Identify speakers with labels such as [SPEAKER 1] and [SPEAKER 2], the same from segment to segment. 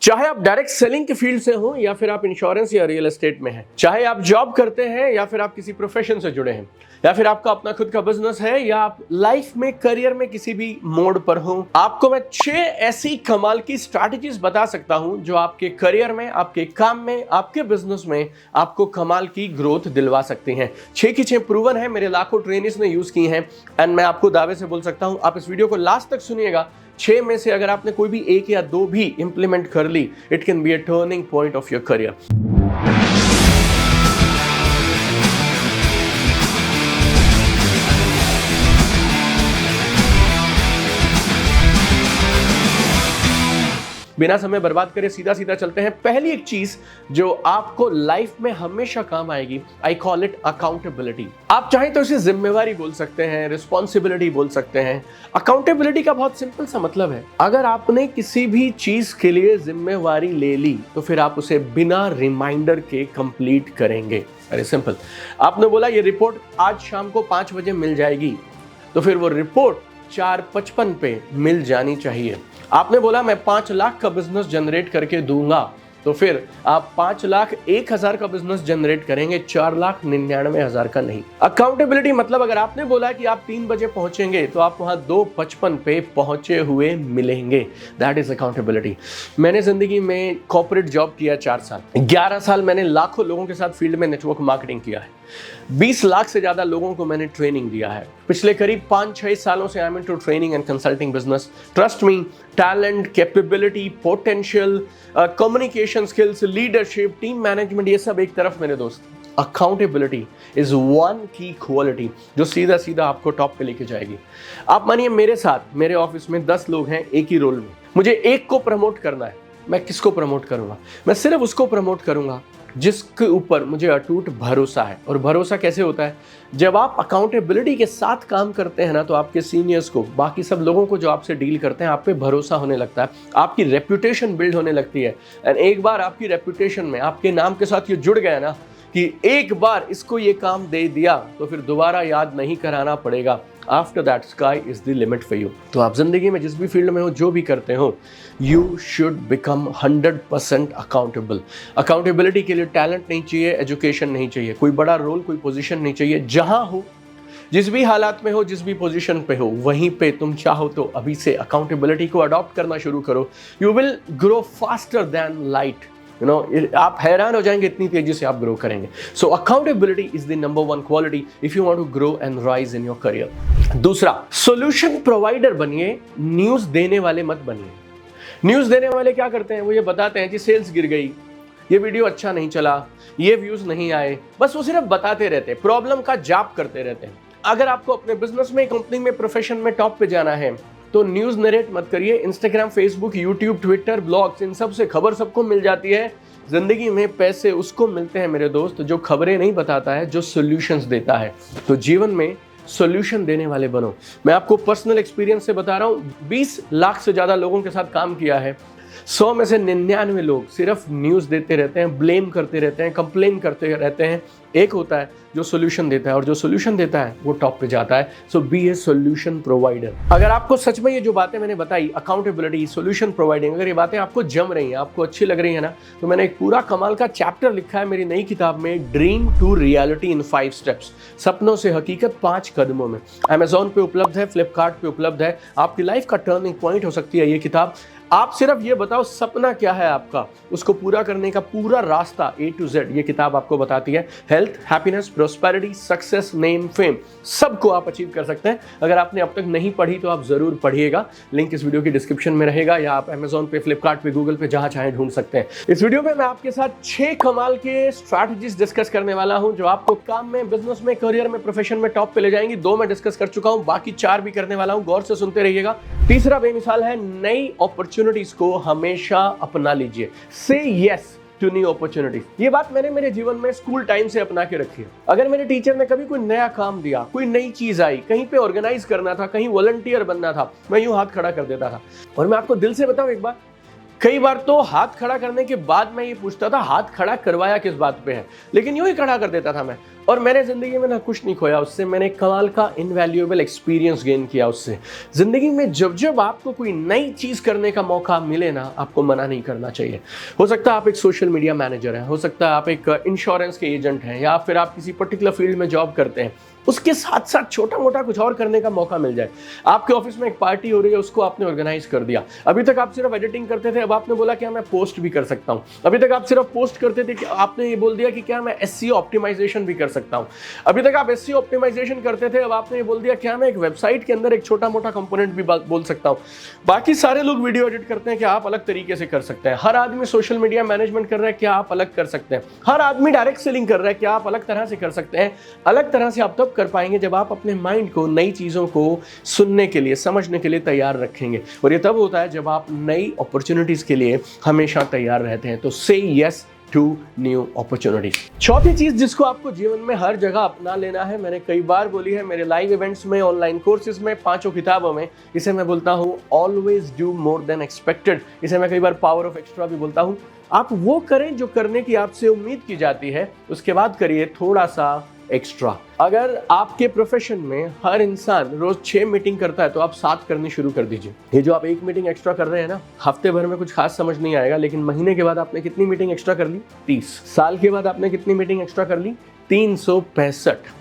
[SPEAKER 1] चाहे आप direct selling के फील्ड से हो या फिर आप इंश्योरेंस या रियल एस्टेट में हैं, चाहे आप जॉब करते हैं या फिर आप किसी प्रोफेशन से जुड़े हैं, या फिर आपका अपना खुद का बिजनेस है, या आप लाइफ में करियर में किसी भी मोड़ पर हो, आपको मैं 6 ऐसी कमाल की स्ट्रैटेजीज बता सकता हूं जो आपके करियर में, आपके काम में, आपके बिजनेस में आपको कमाल की ग्रोथ दिलवा सकती हैं। 6 की 6 प्रूवन है, मेरे लाखों ट्रेनिस ने यूज की हैं एंड मैं आपको दावे से बोल सकता हूं, आप इस वीडियो को लास्ट तक सुनिएगा। 6 में से अगर आपने कोई भी 1 या 2 भी इंप्लीमेंट कर ली, it can be a turning point of your career. बिना समय बर्बाद करे सीधा सीधा चलते हैं। पहली एक चीज जो आपको लाइफ में हमेशा काम आएगी, आई कॉल इट अकाउंटेबिलिटी। आप चाहें तो इसे जिम्मेवारी बोल सकते हैं, रिस्पॉन्सिबिलिटी बोल सकते हैं। अकाउंटेबिलिटी का बहुत सिंपल सा मतलब है, अगर आपने किसी भी चीज के लिए जिम्मेवारी ले ली तो फिर आप उसे बिना रिमाइंडर के कंप्लीट करेंगे। अरे सिंपल, आपने बोला ये रिपोर्ट आज शाम को 5 बजे मिल जाएगी, तो फिर वो रिपोर्ट 4:55 पे मिल जानी चाहिए। आपने बोला मैं 5 लाख का बिजनेस जनरेट करके दूंगा, तो फिर आप 5,01,000 का बिजनेस जनरेट करेंगे, 4,99,000 का नहीं। अकाउंटेबिलिटी मतलब अगर आपने बोला कि आप 3 बजे पहुंचेंगे तो आप वहां 2:55 पे पहुंचे हुए मिलेंगे। That is accountability. मैंने जिंदगी में कॉर्पोरेट जॉब किया 4 साल, 11 साल मैंने लाखों लोगों के साथ फील्ड में नेटवर्क मार्केटिंग किया है, 20 लाख से ज्यादा लोगों को मैंने ट्रेनिंग दिया है। पिछले करीब 5-6 सालों से I am into training and consulting business. Trust me, talent, capability, potential, communication skills, leadership, team management, ये सब एक तरफ मेरे दोस्त, अकाउंटेबिलिटी इज वन की क्वालिटी जो सीधा सीधा आपको टॉप पे लेके जाएगी। आप मानिए मेरे साथ, मेरे ऑफिस में 10 लोग हैं एक ही रोल में, मुझे एक को प्रमोट करना है। मैं किसको प्रमोट करूंगा? मैं सिर्फ उसको प्रमोट करूंगा जिसके ऊपर मुझे अटूट भरोसा है। और भरोसा कैसे होता है? जब आप अकाउंटेबिलिटी के साथ काम करते हैं ना, तो आपके सीनियर्स को, बाकी सब लोगों को जो आपसे डील करते हैं, आप पे भरोसा होने लगता है, आपकी रेपुटेशन बिल्ड होने लगती है। एंड एक बार आपकी रेपुटेशन में आपके नाम के साथ ये जुड़ गया ना कि एक बार इसको ये काम दे दिया तो फिर दोबारा याद नहीं कराना पड़ेगा। After that sky is the limit for you. तो आप जिंदगी में जिस भी फील्ड में हो, जो भी करते हो, you should become 100% accountable. Accountability के लिए टैलेंट नहीं चाहिए, एजुकेशन नहीं चाहिए, कोई बड़ा रोल, कोई पोजीशन नहीं चाहिए। जहां हो, जिस भी हालात में हो, जिस भी पोजीशन पे हो, वहीं पे तुम चाहो तो अभी से अकाउंटेबिलिटी को अडॉप्ट करना शुरू करो। You will grow faster than light. आप हैरान हो जाएंगे इतनी तेजी से आप ग्रो करेंगे। So accountability is the number 1 quality if you want to grow and rise in your career. दूसरा, सॉल्यूशन प्रोवाइडर बनिए, न्यूज देने वाले मत बनिए। न्यूज देने वाले क्या करते हैं? वो ये बताते हैं कि सेल्स गिर गई, ये वीडियो अच्छा नहीं चला, ये व्यूज नहीं आए, बस वो सिर्फ बताते रहते हैं, प्रॉब्लम का जाप करते रहते हैं। अगर आपको अपने बिजनेस में, कंपनी में, प्रोफेशन में टॉप पे जाना है तो न्यूज नरेट मत करिए। Instagram, Facebook, YouTube, Twitter, blogs, इन सब से खबर सबको मिल जाती है। जिंदगी में पैसे उसको मिलते हैं मेरे दोस्त जो खबरें नहीं बताता है, जो सॉल्यूशंस देता है। तो जीवन में सॉल्यूशन देने वाले बनो। मैं आपको पर्सनल एक्सपीरियंस से बता रहा हूँ, 20 लाख से ज्यादा लोगों के साथ काम किया है। 100 में से 99 लोग सिर्फ न्यूज देते रहते हैं, ब्लेम करते रहते हैं, कंप्लेन करते रहते हैं। एक होता है जो सॉल्यूशन देता है, और जो सॉल्यूशन देता है वो टॉप पे जाता है। सो बी ए सॉल्यूशन प्रोवाइडर। अगर आपको सच में ये जो बातें मैंने बताई, अकाउंटेबिलिटी, सॉल्यूशन प्रोवाइडिंग, अगर ये बातें आपको जम रही हैं, आपको अच्छी लग रही है ना, तो मैंने एक पूरा कमाल का चैप्टर लिखा है मेरी नई किताब में, dream to reality in 5 steps. सपनों से हकीकत 5 कदमों में। Amazon पे उपलब्ध है, फ्लिपकार्ट पे उपलब्ध है। आपकी लाइफ का टर्निंग पॉइंट हो सकती है ये किताब। आप सिर्फ ये बताओ सपना क्या है आपका, उसको पूरा करने का पूरा रास्ता A to Z ये किताब आपको बताती है। Health, happiness, prosperity, success, name, fame, सबको आप अचीव कर सकते हैं। अगर आपने अब तक नहीं पढ़ी तो आप जरूर पढ़िएगा। लिंक इस वीडियो की डिस्क्रिप्शन में रहेगा, या आप Amazon पे, फ्लिपकार्ट पे, गूगल पे, जहां चाहें ढूंढ सकते हैं। इस वीडियो में मैं आपके साथ 6 कमाल के स्ट्रैटेजीज डिस्कस करने वाला हूं जो आपको काम में, बिजनेस में, करियर में, प्रोफेशन में टॉप पे ले जाएंगी। 2 मैं डिस्कस कर चुका हूं, बाकी 4 भी करने वाला हूं, गौर से सुनते रहिएगा। तीसरा बेमिसाल है, नई अपॉर्चुनिटीज को हमेशा अपना लीजिए। से यस टू न्यू अपॉर्चुनिटीज। ये बात मैंने मेरे जीवन में स्कूल टाइम से अपना के रखी है। अगर मेरे टीचर ने कभी कोई नया काम दिया, कोई नई चीज आई, कहीं पे ऑर्गेनाइज करना था, कहीं वॉलंटियर बनना था, मैं यूं हाथ खड़ा कर देता था। और मैं आपको दिल से बताऊं एक बात, कई बार तो हाथ खड़ा करने के बाद मैं ये पूछता था हाथ खड़ा करवाया किस बात पे है, लेकिन यूं ही खड़ा कर देता था मैं। और मैंने ज़िंदगी में ना कुछ नहीं खोया उससे, मैंने कमाल का इनवैल्यूएबल एक्सपीरियंस गेन किया उससे। ज़िंदगी में जब जब आपको कोई नई चीज़ करने का मौका मिले ना, आपको मना नहीं करना चाहिए। हो सकता है आप एक सोशल मीडिया मैनेजर हैं, हो सकता है आप एक इंश्योरेंस के एजेंट हैं, या फिर आप किसी पर्टिकुलर फील्ड में जॉब करते हैं, उसके साथ साथ छोटा मोटा कुछ और करने का मौका मिल जाए। आपके ऑफिस में एक पार्टी हो रही है, उसको आपने ऑर्गेनाइज कर दिया। अभी तक आप सिर्फ एडिटिंग करते थे, अब आपने बोला कि मैं पोस्ट भी कर सकता हूं। अभी तक आप सिर्फ पोस्ट करते थे, कि आपने ये बोल दिया कि क्या मैं एसईओ ऑप्टिमाइजेशन भी कर सकता हूं। अभी तक आप एसईओ ऑप्टिमाइजेशन करते थे, अब आपने ये बोल दिया क्या मैं एक वेबसाइट के अंदर एक छोटा मोटा कंपोनेंट भी बोल सकता हूं। बाकी सारे लोग वीडियो एडिट करते हैं, क्या आप अलग तरीके से कर सकते हैं। हर आदमी सोशल मीडिया मैनेजमेंट कर रहा है, क्या आप अलग कर सकते हैं। हर आदमी डायरेक्ट सेलिंग कर रहा है, क्या आप अलग तरह से कर सकते हैं। अलग तरह से आप तब कर पाएंगे जब आप अपने माइंड को नई चीज़ों को सुनने के लिए, समझने के लिए तैयार रखेंगे। और ये तब होता है जब आप नई अपॉर्चुनिटीज़ के लिए हमेशा तैयार रहते हैं। तो से यस टू न्यू अपॉर्चुनिटीज। चौथी चीज जिसको आपको जीवन में हर जगह अपना लेना है, मैंने कई बार बोली है, मेरे लाइव इवेंट्स में, ऑनलाइन कोर्सेज में, 5 किताबों में, इसे मैं बोलता हूँ always do more than expected. इसे मैं कई बार पावर ऑफ एक्स्ट्रा भी बोलता हूँ। आप वो करें जो करने की आपसे उम्मीद की जाती है, उसके बाद करिए थोड़ा सा एक्स्ट्रा। अगर आपके प्रोफेशन में हर इंसान रोज 6 मीटिंग करता है, तो आप 7 करनी शुरू कर ददीजिए। ये जो आप 1 मीटिंग एक्स्ट्रा कर रहे हैं ना, हफ्ते भर में कुछ खास समझ नहीं आएगा, लेकिन महीने के बाद आपने कितनी मीटिंग एक्स्ट्रा कर ली? 30। साल के बाद आपने कितनी मीटिंग एक्स्ट्रा कर ली? 365।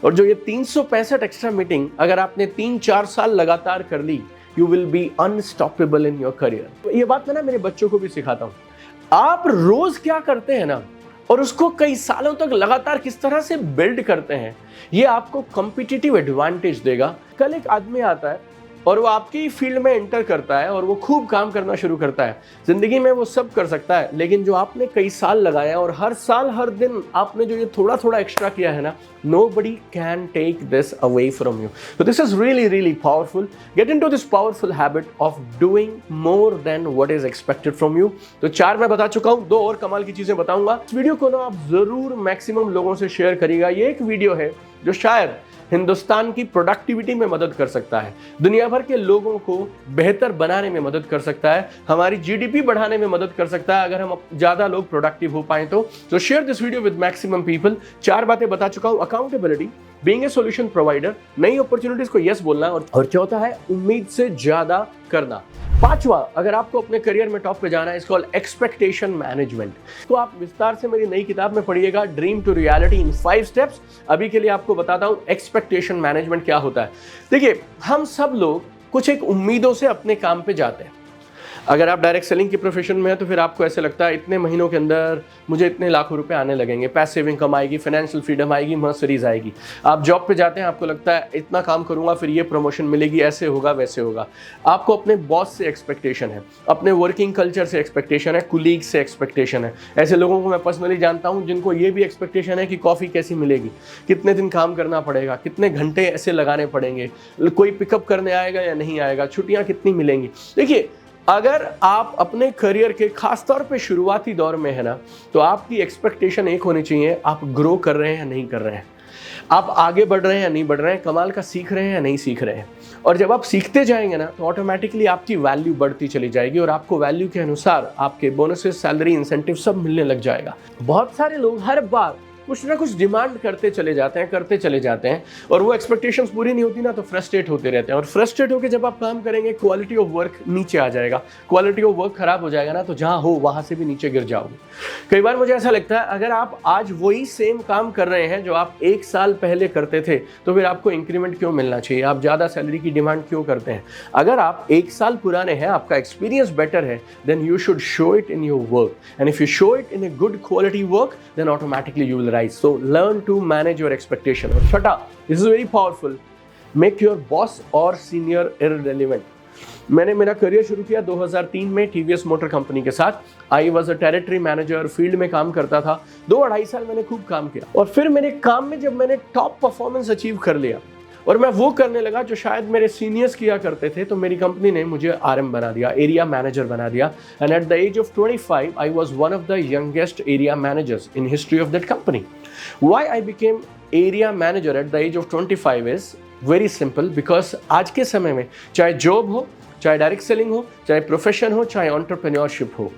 [SPEAKER 1] और जो ये 365 एक्स्ट्रा मीटिंग अगर आपने 3-4 साल लगातार कर ली, you will be unstoppable in your career. तो ये बात मैं ना मेरे बच्चों को भी सिखाता हूँ। आप रोज क्या करते हैं ना, और उसको कई सालों तक लगातार किस तरह से बिल्ड करते हैं, ये आपको कॉम्पिटिटिव एडवांटेज देगा। कल एक आदमी आता है और वो आपकी फील्ड में एंटर करता है और वो खूब काम करना शुरू करता है। जिंदगी में वो सब कर सकता है, लेकिन जो आपने कई साल लगाया और हर साल हर दिन आपने जो ये थोड़ा थोड़ा एक्स्ट्रा किया है ना, nobody can take this away from you. So this is really powerful. Get into this powerful habit of doing more than what is expected from you. तो 4 मैं बता चुका हूँ, 2 और कमाल की चीजें बताऊंगा। इस वीडियो को ना आप जरूर मैक्सिमम लोगों से शेयर करिएगा। ये एक वीडियो है जो शायद हिंदुस्तान की प्रोडक्टिविटी में मदद कर सकता है, दुनिया भर के लोगों को बेहतर बनाने में मदद कर सकता है, हमारी जीडीपी बढ़ाने में मदद कर सकता है, अगर हम ज्यादा लोग प्रोडक्टिव हो पाए तो share this video with maximum people. 4 बातें बता चुका हूं। Accountability, being a solution provider, नई अपॉर्चुनिटीज को यस बोलना, और चौथा है उम्मीद से ज्यादा करना। 5वां, अगर आपको अपने करियर में टॉप पे जाना है, इसको एक्सपेक्टेशन मैनेजमेंट। तो आप विस्तार से मेरी नई किताब में पढ़िएगा, dream to reality in 5 steps. अभी के लिए आपको बताता हूं एक्सपेक्टेशन मैनेजमेंट क्या होता है। देखिए, हम सब लोग कुछ एक उम्मीदों से अपने काम पे जाते हैं। अगर आप डायरेक्ट सेलिंग के प्रोफेशन में हैं, तो फिर आपको ऐसे लगता है इतने महीनों के अंदर मुझे इतने लाखों रुपए आने लगेंगे, पैसिव इनकम आएगी, फाइनेंशियल फ्रीडम आएगी, मर्सिडीज आएगी। आप जॉब पे जाते हैं, आपको लगता है इतना काम करूंगा फिर ये प्रमोशन मिलेगी, ऐसे होगा वैसे होगा। आपको अपने बॉस से एक्सपेक्टेशन है, अपने वर्किंग कल्चर से एक्सपेक्टेशन है, कुलीग से एक्सपेक्टेशन है। ऐसे लोगों को मैं पर्सनली जानता हूँ जिनको ये भी एक्सपेक्टेशन है कि कॉफ़ी कैसी मिलेगी, कितने दिन काम करना पड़ेगा, कितने घंटे ऐसे लगाने पड़ेंगे, कोई पिकअप करने आएगा या नहीं आएगा, छुट्टियाँ कितनी मिलेंगी। देखिए, अगर आप अपने करियर के खास तौर पे शुरुआती दौर में है ना, तो आपकी एक्सपेक्टेशन एक होनी चाहिए, आप ग्रो कर रहे हैं या नहीं कर रहे हैं, आप आगे बढ़ रहे हैं या नहीं बढ़ रहे हैं, कमाल का सीख रहे हैं या नहीं सीख रहे हैं। और जब आप सीखते जाएंगे ना, तो ऑटोमेटिकली आपकी वैल्यू बढ़ती चली जाएगी और आपको वैल्यू के अनुसार आपके बोनसेस, सैलरी, इंसेंटिव सब मिलने लग जाएगा। बहुत सारे लोग हर बार कुछ ना कुछ डिमांड करते चले जाते हैं और वो एक्सपेक्टेशंस पूरी नहीं होती ना, तो फ्रस्ट्रेट होते रहते हैं। और फ्रस्ट्रेट होकर जब आप काम करेंगे, क्वालिटी ऑफ वर्क नीचे आ जाएगा, क्वालिटी ऑफ वर्क खराब हो जाएगा ना, तो जहां हो वहां से भी नीचे गिर जाओगे। कई बार मुझे ऐसा लगता है, अगर आप आज वही सेम काम कर रहे हैं जो आप 1 साल पहले करते थे, तो फिर आपको इंक्रीमेंट क्यों मिलना चाहिए, आप ज्यादा सैलरी की डिमांड क्यों करते हैं। अगर आप 1 साल पुराने हैं, आपका एक्सपीरियंस बेटर है, then you should show it in your work, and if you show it in a good quality work, then automatically you will rise. So learn to manage your expectation. और छठा, this is very powerful, make your boss or senior irrelevant। मैंने मेरा career शुरू किया 2003 में TVS motor company के साथ। I was a territory manager, field में काम करता था। 2-2.5 साल मैंने खूब काम किया, और फिर मेरे काम में जब मैंने टॉप परफॉर्मेंस अचीव कर लिया और मैं वो करने लगा जो शायद मेरे सीनियर्स किया करते थे, तो मेरी कंपनी ने मुझे आरएम बना दिया, एरिया मैनेजर बना दिया। And at the age of 25 I was one of the youngest area managers in history of that company. Why I became area manager at the age of 25 is very simple, because आज के समय में चाहे job हो, चाहे direct selling हो, चाहे profession हो, चाहे एंटरप्रेन्योरशिप हो,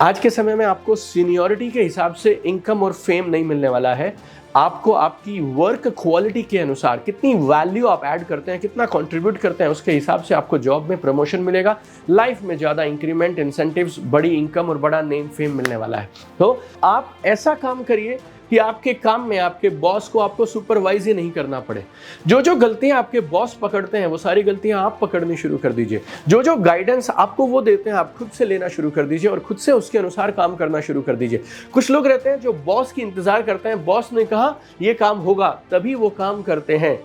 [SPEAKER 1] आज के समय में आपको सीनियरिटी के हिसाब से इनकम और फेम नहीं मिलने वाला है, आपको आपकी वर्क क्वालिटी के अनुसार कितनी वैल्यू आप ऐड करते हैं, कितना कंट्रीब्यूट करते हैं, उसके हिसाब से आपको जॉब में प्रमोशन मिलेगा, लाइफ में ज़्यादा इंक्रीमेंट, इंसेंटिव्स, बड़ी इनकम और बड़ा नेम फेम मिलने वाला है। तो आप ऐसा काम करिए कि आपके काम में आपके बॉस को आपको सुपरवाइज ही नहीं करना पड़े। जो जो गलतियां आपके बॉस पकड़ते हैं वो सारी गलतियां आप पकड़नी शुरू कर दीजिए। जो जो गाइडेंस आपको वो देते हैं आप खुद से लेना शुरू कर दीजिए और खुद से उसके अनुसार काम करना शुरू कर दीजिए। कुछ लोग रहते हैं जो बॉस की इंतजार करते हैं, बॉस ने कहा ये काम होगा तभी वो काम करते हैं।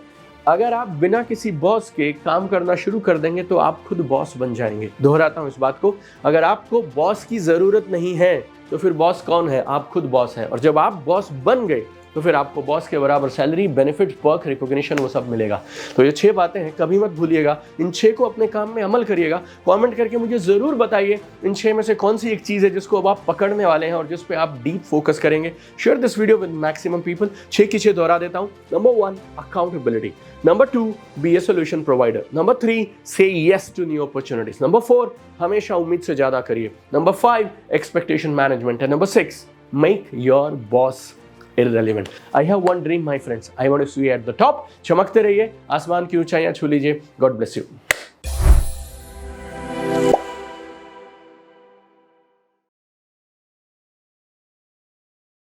[SPEAKER 1] अगर आप बिना किसी बॉस के काम करना शुरू कर देंगे तो आप खुद बॉस बन जाएंगे। दोहराता हूं इस बात को, अगर आपको बॉस की जरूरत नहीं है तो फिर बॉस कौन है? आप खुद बॉस हैं। और जब आप बॉस बन गए तो फिर आपको बॉस के बराबर सैलरी, बेनिफिट, पर्क, रिकॉग्निशन वो सब मिलेगा। तो ये 6 बातें हैं, कभी मत भूलिएगा। इन 6 को अपने काम में अमल करिएगा। कमेंट करके मुझे ज़रूर बताइए इन 6 में से कौन सी एक चीज़ है जिसको अब आप पकड़ने वाले हैं और जिस पे आप डीप फोकस करेंगे। Share this video with maximum people. 6 की 6 दोहरा देता हूँ। Number 1, accountability. Number 2, be a solution provider. Number 3, say yes to new opportunities. Number 4, हमेशा उम्मीद से ज़्यादा करिए। नंबर 5, एक्सपेक्टेशन मैनेजमेंट है। Number 6, make your boss irrelevant. I have one dream, my friends. I want to see you at the top. चमकते रहिए, आसमान की ऊंचाइयां छू लीजिए. God bless you.